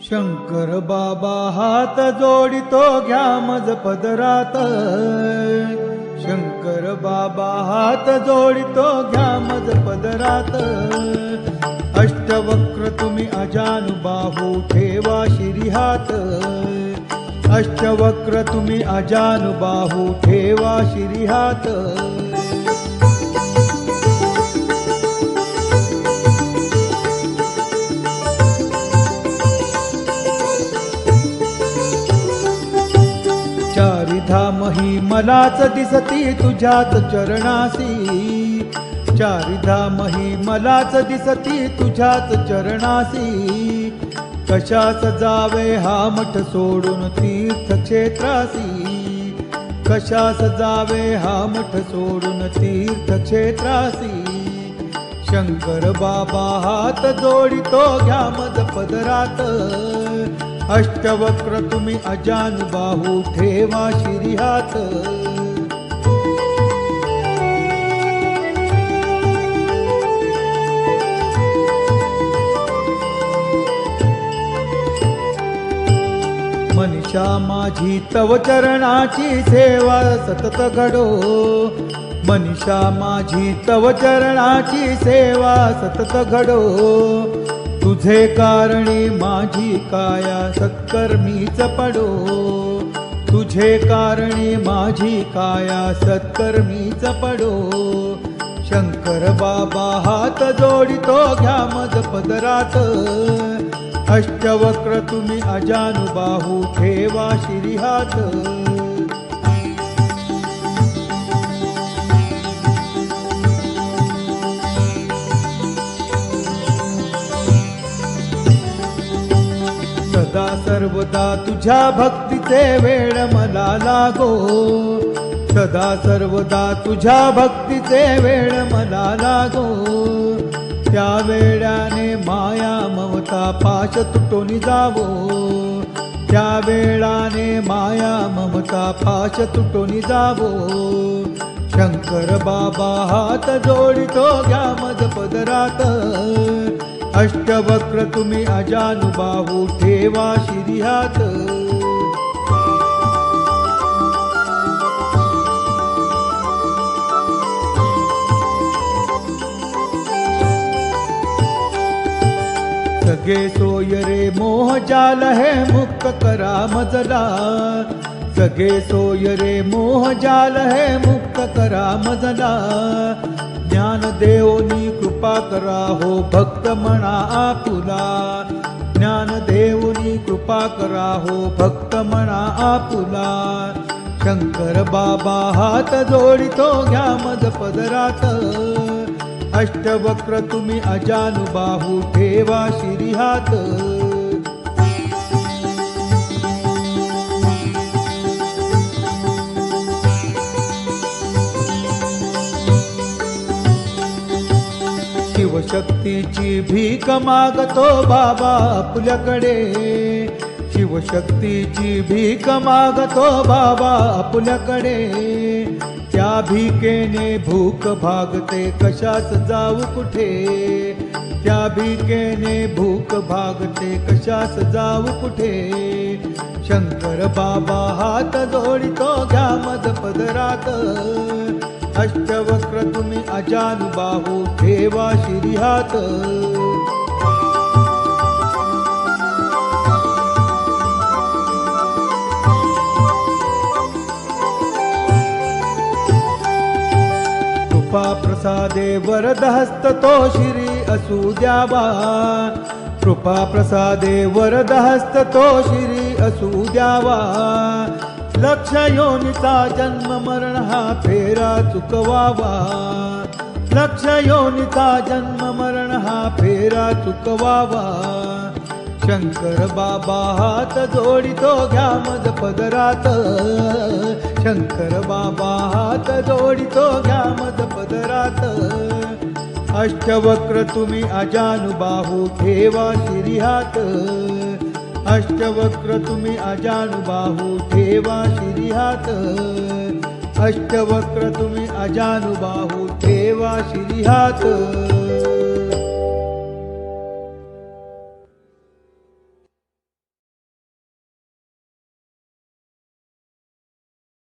शंकर बाबा हात जोडितो घ्या मज पदरात। शंकर बाबा हात जोडितो घ्या मज पदरात। अष्टवक्र तुम्ही अजानुबाहू ठेवा शिरीहात। अष्टवक्र तुम्ही अजानुबाहू ठेवा शिरीहात। चारिधाम ही मलाच दिसती तुझ्याच चरणासी। चारिधाम ही मलाच दिसती तुझ्याच चरणासी। कशास जावे हा मठ सोडून तीर्थक्षेत्रासी। कशास जावे हा मठ सोडून तीर्थक्षेत्रासी। शंकर बाबा हात जोडितो घ्या मज पदरात। अष्टवक्र तुम्ही अजानुबाहू ठेवा शिरीहात। मनीषा माझी तव चरणाची सेवा सतत घडो। मनीषा माझी तव चरणाची सेवा सतत घडो। तुझे कारणी माझी काया सत्कर्मीच पडो। तुझे कारणी माझी काया सत्कर्मीच पडो। शंकर बाबा हात जोडितो घ्या मज पदरात। अष्टवक्र तुम्ही अजानुबाहू ठेवा शिरीहात। सदा सर्वदा तुझ्या भक्तीचे वेळ मला लागो। सदा सर्वदा तुझ्या भक्तीचे वेळ मला लागो। त्या वेळाने माया ममता पाश तुटून जावो। त्या वेळाने माया ममता पाश तुटून जावो। शंकर बाबा हात जोडितो घ्या मज पदरात। अष्टवक्र तुम्ही अजानुबाहू ठेवा शिरीहात। सगे सोय रे मोह जाल है मुक्त करा मजला। सगे सोय रे मोह जाल है मुक्त करा मजला। ज्ञान देवनी कृपा करा हो भक्त म्हणा आपुला। ज्ञान देवनी कृपा करा हो भक्त म्हणा आपुला। शंकर बाबा हात जोडितो घ्या मज पदरात। अष्टवक्र तुम्ही अजानुबाहू ठेवा शिरीहात। शिवशक्तीची भीक मागतो बाबा आपल्याकडे। शिवशक्तीची भीक मागतो बाबा आपल्याकडे। त्या भीकेने भूक भागते कशास जाऊ कुठे। त्या भीकेने भूक भागते कशास जाऊ कुठे। शंकर बाबा हात जोडितो घ्या मज पदरात। अष्टवक्र तुम्ही अजानुबाहू ठेवा शिरीहात। कृपा प्रसादे वरद हस्त तो शिरी असू द्यावा। कृपा प्रसादे वरद हस्त तो शिरी असू द्यावा। लक्ष योनीचा जन्म मरण हा फेरा चुकवावा। लक्ष योनीचा जन्म मरण हा फेरा चुकवावा। शंकर बाबा हात जोडितो घ्या मज पदरात। शंकर बाबा हात जोडितो घ्या मज पदरात। अष्टवक्र तुम्ही अजानुबाहू ठेवा शिरीहात। अष्टवक्र तुम्ही अजानुबाहू ठेवा शिरीहात। अष्टवक्र तुम्ही अजानुबाहू ठेवा शिरीहात।